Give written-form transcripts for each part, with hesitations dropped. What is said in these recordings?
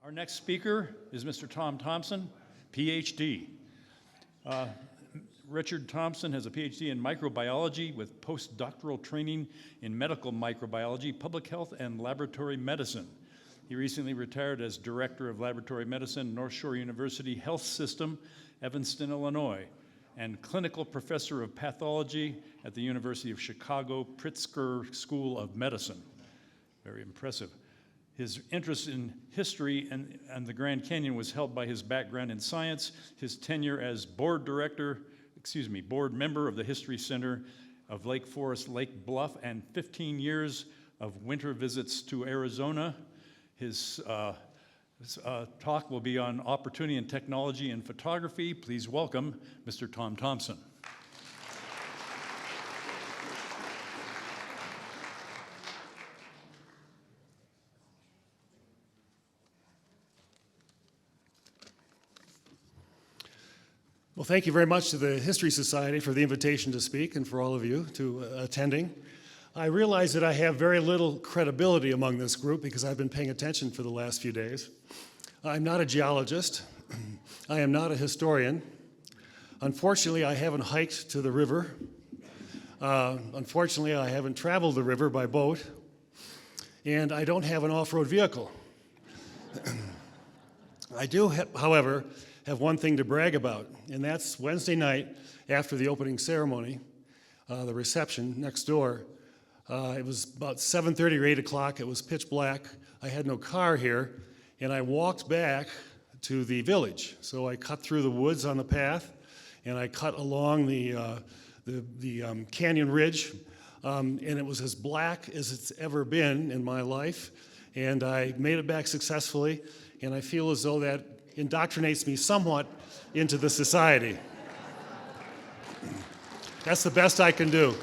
Our next speaker is Mr. Tom Thomson, PhD. Richard Thomson has a PhD in microbiology with postdoctoral training in medical microbiology, public health, and laboratory medicine. He recently retired as Director of Laboratory Medicine, Northshore University HealthSystem, Evanston, Illinois, and Clinical Professor of Pathology at the University of Chicago Pritzker School of Medicine. Very impressive. His interest in history and the Grand Canyon was helped by his background in science, his tenure as board member of the History Center of Lake Forest, Lake Bluff, and 15 years of winter visits to Arizona. His talk will be on opportunity in technology and photography. Please welcome Mr. Tom Thomson. Well, thank you very much to the History Society for the invitation to speak and for all of you to attending. I realize that I have very little credibility among this group because I've been paying attention for the last few days. I'm not a geologist. I am not a historian. Unfortunately, I haven't hiked to the river. Unfortunately, I haven't traveled the river by boat. And I don't have an off-road vehicle. I do, however, have one thing to brag about, and that's Wednesday night after the opening ceremony, the reception next door. It was about 7:30 or 8 o'clock. It was pitch black. I had no car here, and I walked back to the village. So I cut through the woods on the path, and I cut along the canyon ridge, and it was as black as it's ever been in my life, and I made it back successfully, and I feel as though that indoctrinates me somewhat into the society. That's the best I can do.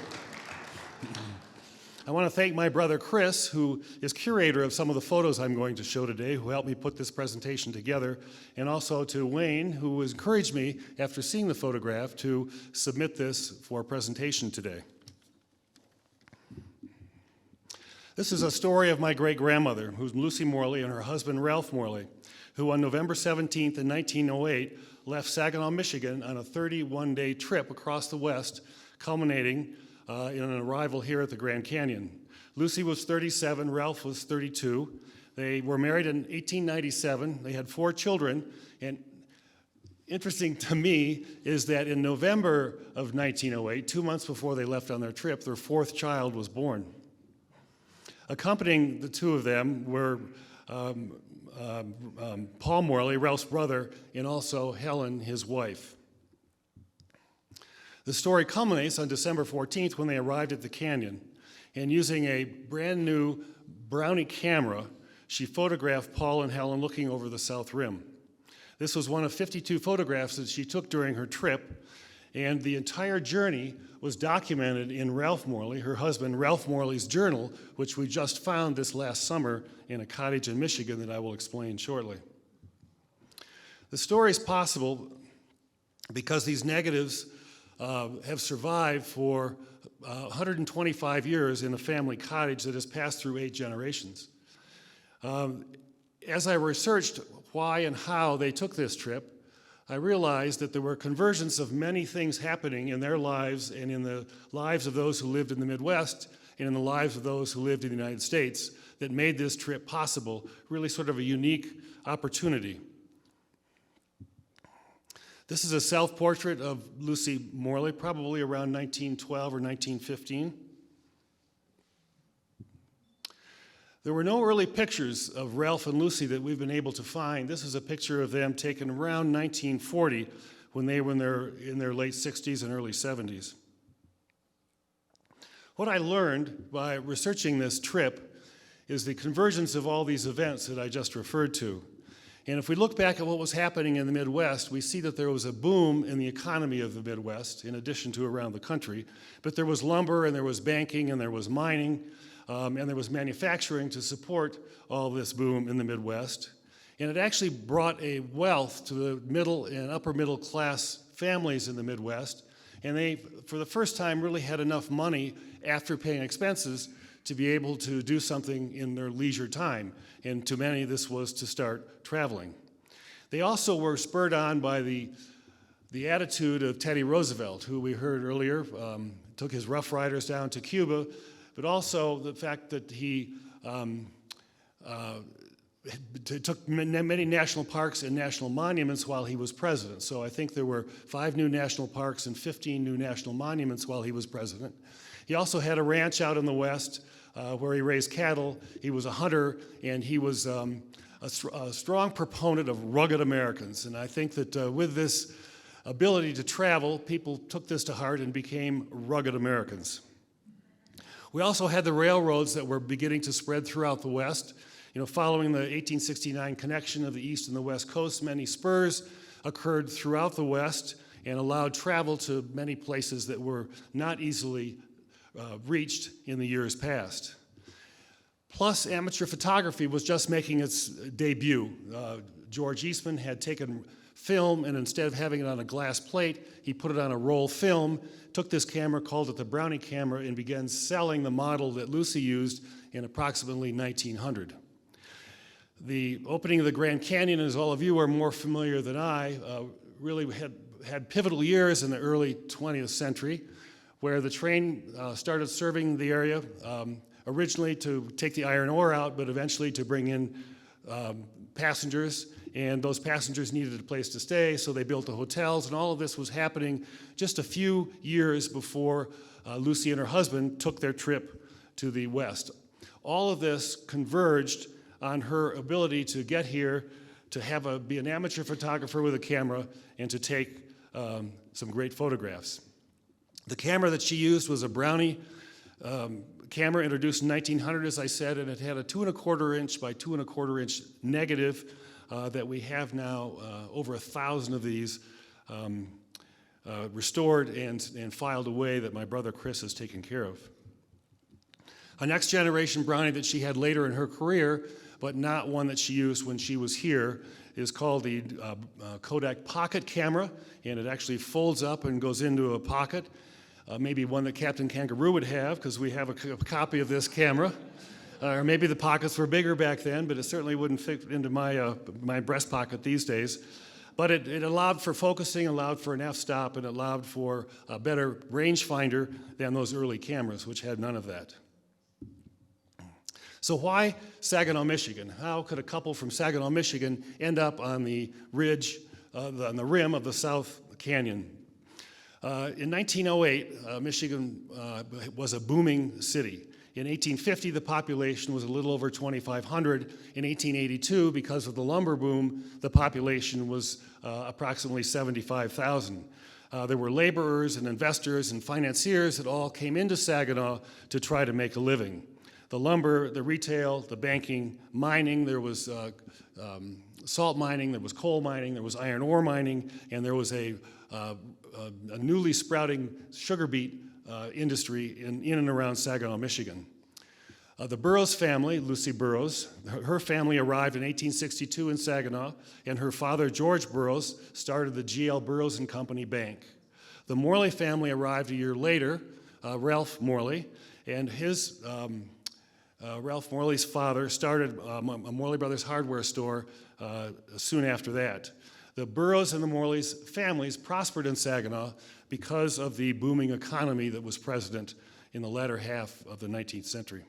I want to thank my brother Chris, who is curator of some of the photos I'm going to show today, who helped me put this presentation together, and also to Wayne, who encouraged me, after seeing the photograph, to submit this for presentation today. This is a story of my great-grandmother, who's Lucy Morley, and her husband Ralph Morley, who on November 17th in 1908 left Saginaw, Michigan on a 31-day trip across the West, culminating in an arrival here at the Grand Canyon. Lucy was 37, Ralph was 32. They were married in 1897. They had 4 children, and interesting to me is that in November of 1908, 2 months before they left on their trip, their 4th child was born. Accompanying the 2 of them were Paul Morley, Ralph's brother, and also Helen, his wife. The story culminates on December 14th when they arrived at the canyon, and using a brand new Brownie camera, she photographed Paul and Helen looking over the south rim. This was one of 52 photographs that she took during her trip, and the entire journey was documented in Ralph Morley, her husband Ralph Morley's journal, which we just found this last summer in a cottage in Michigan that I will explain shortly. The story is possible because these negatives have survived for 125 years in a family cottage that has passed through 8 generations. As I researched why and how they took this trip, I realized that there were convergence of many things happening in their lives and in the lives of those who lived in the Midwest and in the lives of those who lived in the United States that made this trip possible, really sort of a unique opportunity. This is a self-portrait of Lucy Morley, probably around 1912 or 1915. There were no early pictures of Ralph and Lucy that we've been able to find. This is a picture of them taken around 1940 when they were in their late 60s and early 70s. What I learned by researching this trip is the convergence of all these events that I just referred to. And if we look back at what was happening in the Midwest, we see that there was a boom in the economy of the Midwest, in addition to around the country. But there was lumber, and there was banking, and there was mining, and there was manufacturing to support all this boom in the Midwest. And it actually brought a wealth to the middle and upper middle class families in the Midwest. And they, for the first time, really had enough money after paying expenses to be able to do something in their leisure time, and to many this was to start traveling. They also were spurred on by the attitude of Teddy Roosevelt, who we heard earlier, took his Rough Riders down to Cuba, but also the fact that he took many national parks and national monuments while he was president. So I think there were 5 new national parks and 15 new national monuments while he was president. He also had a ranch out in the West where he raised cattle. He was a hunter, and he was a strong proponent of rugged Americans. And I think that with this ability to travel, people took this to heart and became rugged Americans. We also had the railroads that were beginning to spread throughout the West. You know, following the 1869 connection of the East and the West Coast, many spurs occurred throughout the West and allowed travel to many places that were not easily reached in the years past. Plus, amateur photography was just making its debut. George Eastman had taken film, and instead of having it on a glass plate, he put it on a roll film, took this camera, called it the Brownie camera, and began selling the model that Lucy used in approximately 1900. The opening of the Grand Canyon, as all of you are more familiar than I, really had pivotal years in the early 20th century, where the train started serving the area, originally to take the iron ore out, but eventually to bring in passengers, and those passengers needed a place to stay, so they built the hotels, and all of this was happening just a few years before Lucy and her husband took their trip to the West. All of this converged on her ability to get here, to be an amateur photographer with a camera, and to take some great photographs. The camera that she used was a Brownie camera introduced in 1900, as I said, and it had a 2¼ inch by 2¼ inch negative that we have now over 1,000 of these restored and filed away that my brother Chris has taken care of. A next generation Brownie that she had later in her career, but not one that she used when she was here, is called the Kodak Pocket camera, and it actually folds up and goes into a pocket. Maybe one that Captain Kangaroo would have, because we have a copy of this camera. Or maybe the pockets were bigger back then, but it certainly wouldn't fit into my breast pocket these days. But it allowed for focusing, allowed for an f-stop, and allowed for a better rangefinder than those early cameras, which had none of that. So why Saginaw, Michigan? How could a couple from Saginaw, Michigan end up on the ridge, on the rim of the South Canyon? In 1908, Michigan was a booming city. In 1850, the population was a little over 2,500. In 1882, because of the lumber boom, the population was approximately 75,000. There were laborers and investors and financiers that all came into Saginaw to try to make a living. The lumber, the retail, the banking, mining, there was salt mining, there was coal mining, there was iron ore mining, and there was a newly sprouting sugar beet industry in and around Saginaw, Michigan. The Burroughs family, Lucy Burroughs, her family arrived in 1862 in Saginaw, and her father, George Burroughs, started the G.L. Burroughs and Company Bank. The Morley family arrived a year later, Ralph Morley, and Ralph Morley's father started a Morley Brothers hardware store soon after that. The Burroughs and the Morleys families prospered in Saginaw because of the booming economy that was present in the latter half of the 19th century.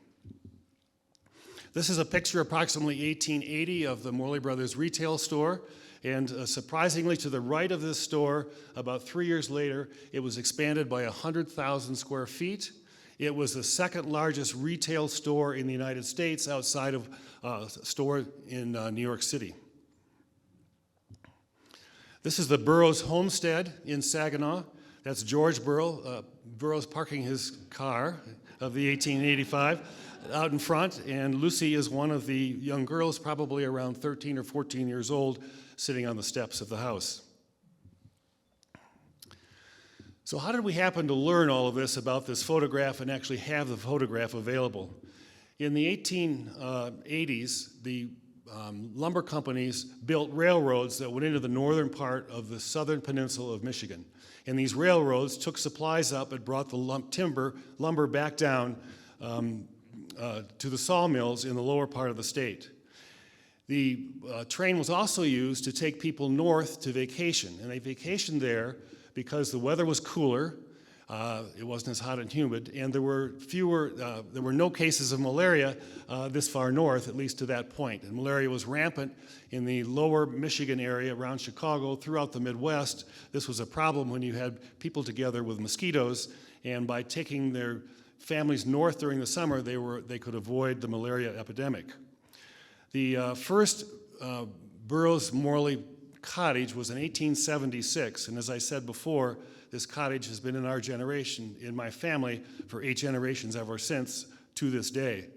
This is a picture approximately 1880 of the Morley Brothers retail store, and surprisingly to the right of this store, about 3 years later, it was expanded by 100,000 square feet. It was the second largest retail store in the United States outside of a store in New York City. This is the Burroughs homestead in Saginaw. That's George Burroughs parking his car of the 1885 out in front, and Lucy is one of the young girls, probably around 13 or 14 years old, sitting on the steps of the house. So how did we happen to learn all of this about this photograph and actually have the photograph available? In the 1880s, the lumber companies built railroads that went into the northern part of the southern peninsula of Michigan. And these railroads took supplies up and brought the lumber back down to the sawmills in the lower part of the state. The train was also used to take people north to vacation, and they vacationed there because the weather was cooler, it wasn't as hot and humid, and there were no cases of malaria this far north, at least to that point. And malaria was rampant in the lower Michigan area around Chicago, throughout the Midwest. This was a problem when you had people together with mosquitoes, and by taking their families north during the summer, they could avoid the malaria epidemic. The first Burroughs-Morley cottage was in 1876, and as I said before, this cottage has been in our generation, in my family, for 8 generations ever since, to this day.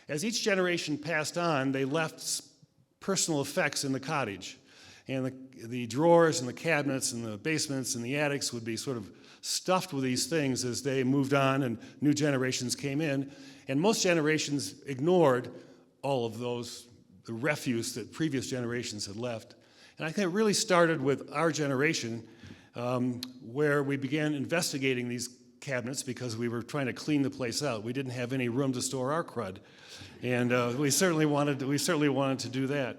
As each generation passed on, they left personal effects in the cottage, and the drawers and the cabinets and the basements and the attics would be sort of stuffed with these things as they moved on and new generations came in, and most generations ignored all of those, the refuse that previous generations had left. And I think it really started with our generation, where we began investigating these cabinets because we were trying to clean the place out. We didn't have any room to store our crud, and we certainly wanted to do that.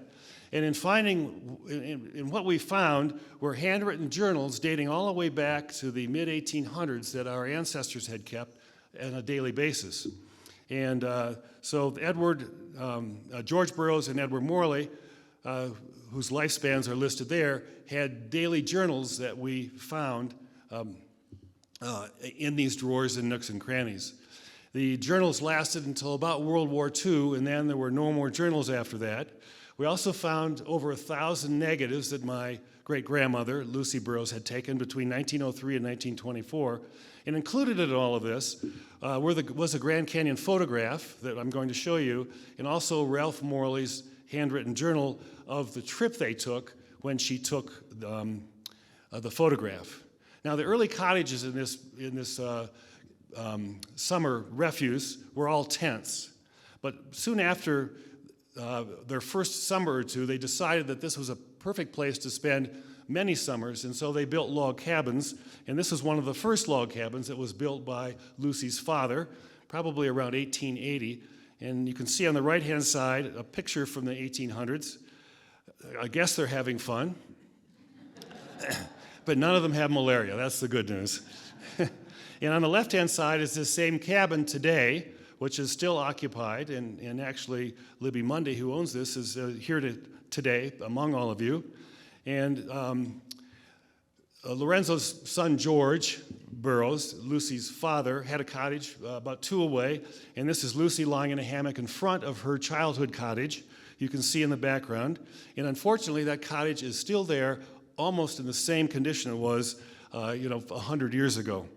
And in what we found were handwritten journals dating all the way back to the mid-1800s that our ancestors had kept on a daily basis. And so George Burroughs and Edward Morley, whose lifespans are listed there, had daily journals that we found in these drawers and nooks and crannies. The journals lasted until about World War II, and then there were no more journals after that. We also found over 1,000 negatives that my great-grandmother, Lucy Burroughs, had taken between 1903 and 1924. And included in all of this was a Grand Canyon photograph that I'm going to show you, and also Ralph Morley's handwritten journal of the trip they took when she took the photograph. Now, the early cottages in this summer refuse were all tents, but soon after their first summer or two, they decided that this was a perfect place to spend many summers, and so they built log cabins, and this was one of the first log cabins that was built by Lucy's father, probably around 1880. And you can see on the right-hand side a picture from the 1800s. I guess they're having fun. But none of them have malaria. That's the good news. And on the left-hand side is this same cabin today, which is still occupied. And actually, Libby Mundy, who owns this, is here today among all of you. And Lorenzo's son, George Burroughs, Lucy's father, had a cottage about 2 away, and this is Lucy lying in a hammock in front of her childhood cottage. You can see in the background. And unfortunately, that cottage is still there, almost in the same condition it was, 100 years ago.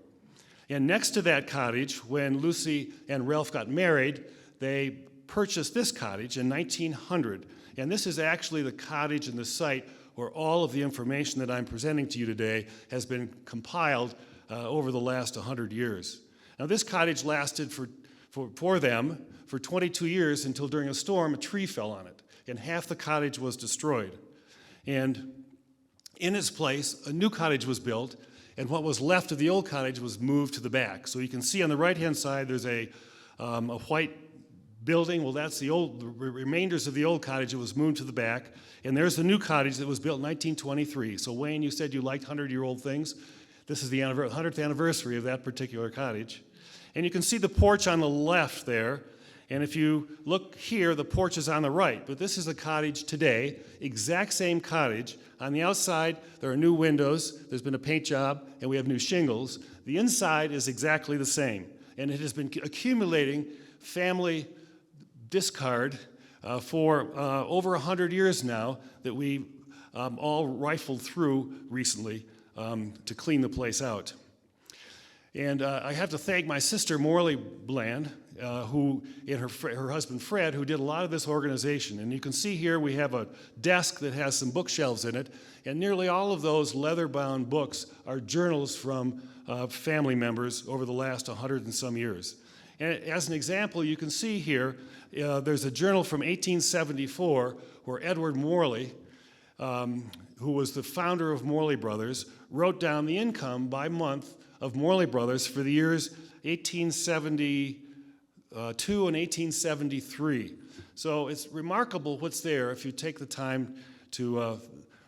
And next to that cottage, when Lucy and Ralph got married, they purchased this cottage in 1900. And this is actually the cottage and the site where all of the information that I'm presenting to you today has been compiled over the last 100 years. Now, this cottage lasted for them for 22 years until during a storm, a tree fell on it, and half the cottage was destroyed. And in its place, a new cottage was built, and what was left of the old cottage was moved to the back. So you can see on the right-hand side, there's a white building. Well, that's the remainders of the old cottage that was moved to the back. And there's the new cottage that was built in 1923. So Wayne, you said you liked 100-year-old things. This is the 100th anniversary of that particular cottage. And you can see the porch on the left there. And if you look here, the porch is on the right. But this is the cottage today, exact same cottage. On the outside, there are new windows. There's been a paint job, and we have new shingles. The inside is exactly the same. And it has been accumulating family discard for over 100 years now that we all rifled through recently to clean the place out. And I have to thank my sister Morley Bland, who and her husband Fred, who did a lot of this organization. And you can see here we have a desk that has some bookshelves in it, and nearly all of those leather-bound books are journals from family members over the last 100 and some years. And as an example, you can see here, there's a journal from 1874 where Edward Morley, who was the founder of Morley Brothers, wrote down the income by month of Morley Brothers for the years 1870 two in 1873. So it's remarkable what's there if you take the time to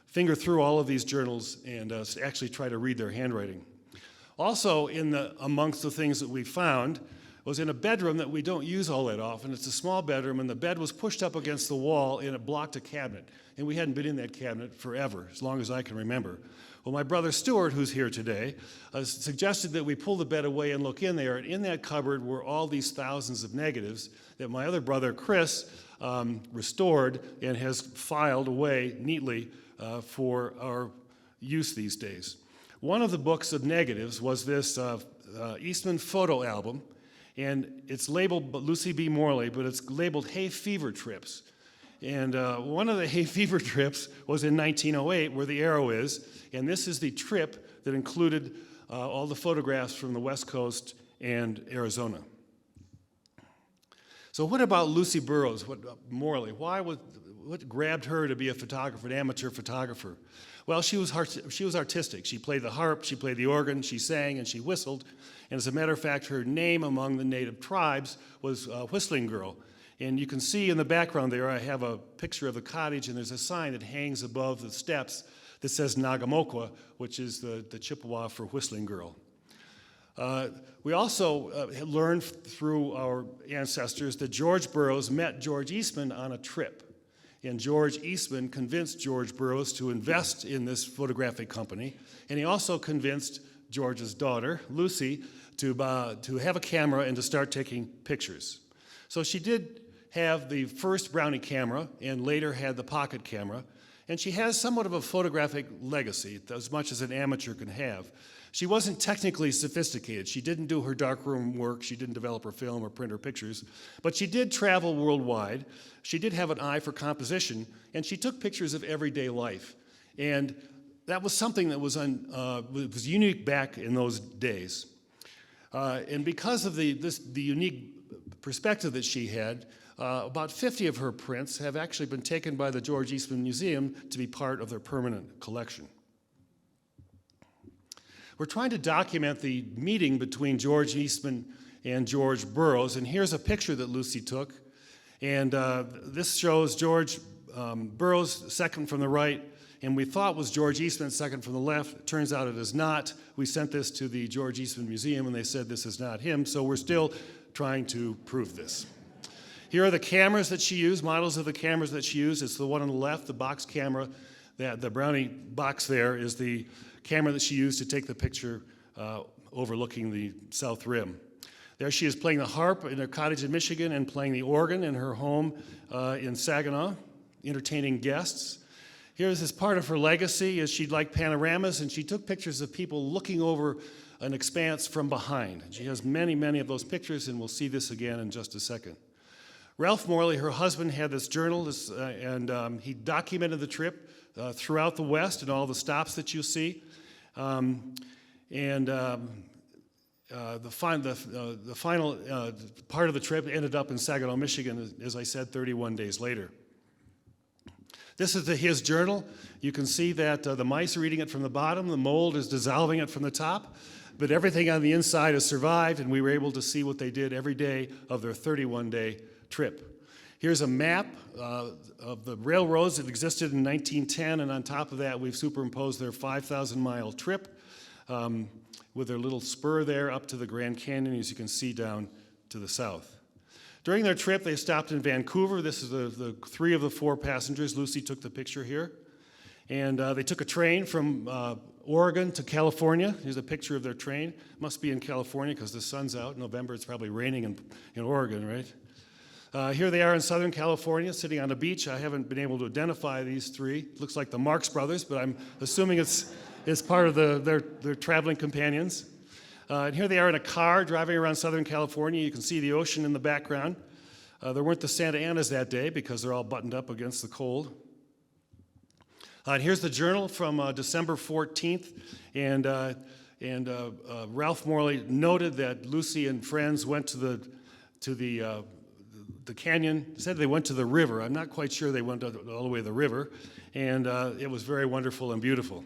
finger through all of these journals and actually try to read their handwriting. Also, amongst the things that we found was in a bedroom that we don't use all that often. It's a small bedroom, and the bed was pushed up against the wall, and it blocked a cabinet. And we hadn't been in that cabinet forever, as long as I can remember. Well, my brother Stuart, who's here today, suggested that we pull the bed away and look in there, and in that cupboard were all these thousands of negatives that my other brother, Chris, restored and has filed away neatly for our use these days. One of the books of negatives was this Eastman photo album, and it's labeled Lucy B. Morley, but it's labeled Hay Fever Trips. And one of the hay fever trips was in 1908, where the arrow is, and this is the trip that included all the photographs from the West Coast and Arizona. So what about Lucy Burroughs, Morley? What grabbed her to be a photographer, an amateur photographer? Well, she was artistic. She played the harp, she played the organ, she sang, and she whistled. And as a matter of fact, her name among the native tribes was Whistling Girl. And you can see in the background there, I have a picture of the cottage, and there's a sign that hangs above the steps that says Nagamokwa, which is the Chippewa for Whistling Girl. We also learned through our ancestors that George Burroughs met George Eastman on a trip. And George Eastman convinced George Burroughs to invest in this photographic company, and he also convinced George's daughter, Lucy, to have a camera and to start taking pictures. So she did have the first Brownie camera and later had the pocket camera, and she has somewhat of a photographic legacy, as much as an amateur can have. She wasn't technically sophisticated. She didn't do her darkroom work. She didn't develop her film or print her pictures. But she did travel worldwide. She did have an eye for composition, and she took pictures of everyday life. And that was something that was unique back in those days. And because of the unique perspective that she had, about 50 of her prints have actually been taken by the George Eastman Museum to be part of their permanent collection. We're trying to document the meeting between George Eastman and George Burroughs, and here's a picture that Lucy took. And this shows George Burroughs second from the right, and we thought was George Eastman second from the left. It turns out it is not. We sent this to the George Eastman Museum, and they said this is not him, so we're still trying to prove this. Here are the cameras that she used, models of the cameras that she used. It's the one on the left, the box camera. The Brownie box there is the camera that she used to take the picture overlooking the South Rim. There she is playing the harp in her cottage in Michigan and playing the organ in her home in Saginaw, entertaining guests. Here's as part of her legacy is she liked panoramas, and she took pictures of people looking over an expanse from behind. She has many, many of those pictures, and we'll see this again in just a second. Ralph Morley, her husband, had this journal, and he documented the trip throughout the West and all the stops that you see. The final part of the trip ended up in Saginaw, Michigan, as I said, 31 days later. This is his journal. You can see that the mice are eating it from the bottom, the mold is dissolving it from the top, but everything on the inside has survived, and we were able to see what they did every day of their 31-day trip. Here's a map of the railroads that existed in 1910, and on top of that, we've superimposed their 5,000-mile trip with their little spur there up to the Grand Canyon, as you can see down to the south. During their trip, they stopped in Vancouver. This is the three of the four passengers. Lucy took the picture here. And they took a train from Oregon to California. Here's a picture of their train. Must be in California because the sun's out. In November, it's probably raining in Oregon, right? Here they are in Southern California, sitting on a beach. I haven't been able to identify these three. Looks like the Marx Brothers, but I'm assuming it's part of their traveling companions. And here they are in a car driving around Southern California. You can see the ocean in the background. There weren't the Santa Anas that day because they're all buttoned up against the cold. And here's the journal from December 14th. And Ralph Morley noted that Lucy and friends went to the canyon, said they went to the river. I'm not quite sure they went all the way to the river. And it was very wonderful and beautiful.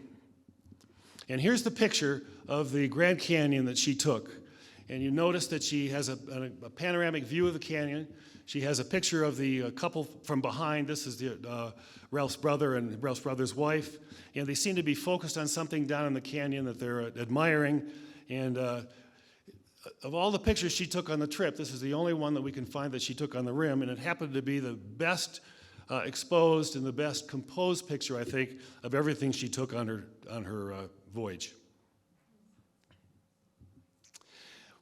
And here's the picture of the Grand Canyon that she took. And you notice that she has a panoramic view of the canyon. She has a picture of the couple from behind. This is Ralph's brother and Ralph's brother's wife. And they seem to be focused on something down in the canyon that they're admiring. And of all the pictures she took on the trip, this is the only one that we can find that she took on the rim. And it happened to be the best exposed and the best composed picture, I think, of everything she took on her voyage.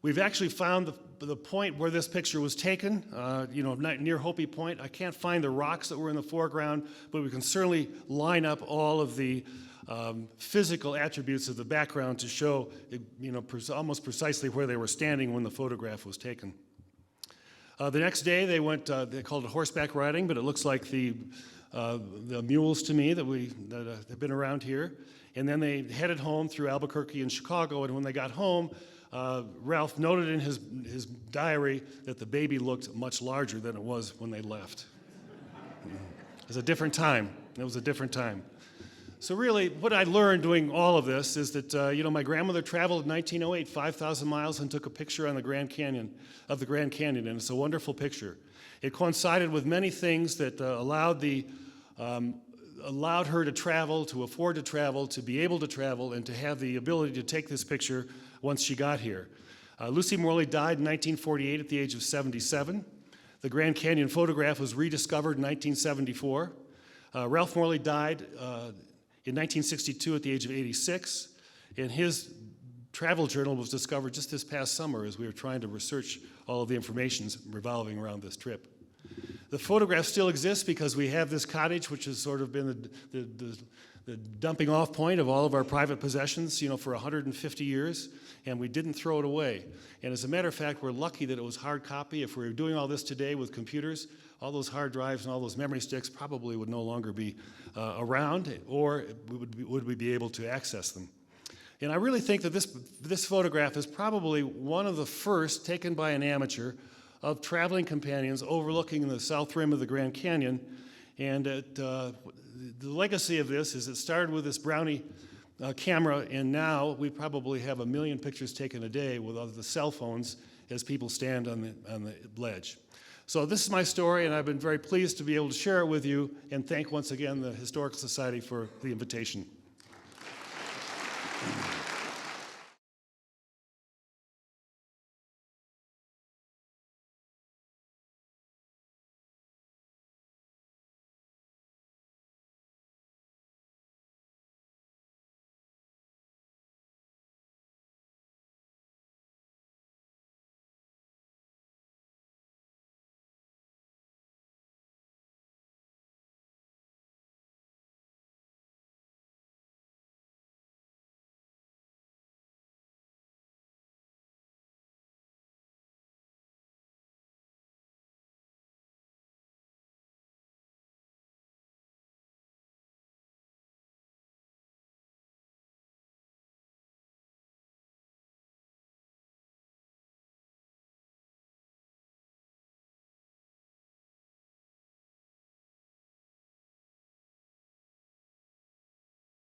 We've actually found the point where this picture was taken, near Hopi Point. I can't find the rocks that were in the foreground, but we can certainly line up all of the physical attributes of the background to show, almost precisely where they were standing when the photograph was taken. The next day, they called it horseback riding, but it looks like the mules to me that have been around here. And then they headed home through Albuquerque and Chicago, and when they got home, Ralph noted in his diary that the baby looked much larger than it was when they left. It was a different time. It was a different time. So really, what I learned doing all of this is that, my grandmother traveled in 1908, 5,000 miles, and took a picture on the Grand Canyon, and it's a wonderful picture. It coincided with many things that allowed her to travel, to afford to travel, to be able to travel, and to have the ability to take this picture once she got here. Lucy Morley died in 1948 at the age of 77. The Grand Canyon photograph was rediscovered in 1974. Ralph Morley died in 1962 at the age of 86, and his travel journal was discovered just this past summer as we were trying to research all of the information revolving around this trip. The photograph still exists because we have this cottage, which has sort of been the dumping off point of all of our private possessions, for 150 years, and we didn't throw it away. And as a matter of fact, we're lucky that it was hard copy. If we were doing all this today with computers, all those hard drives and all those memory sticks probably would no longer be around, or would we be able to access them. And I really think that this photograph is probably one of the first taken by an amateur of traveling companions overlooking the south rim of the Grand Canyon. And the legacy of this is it started with this Brownie camera, and now we probably have 1 million pictures taken a day with all the cell phones as people stand on the ledge. So this is my story, and I've been very pleased to be able to share it with you, and thank once again the Historical Society for the invitation.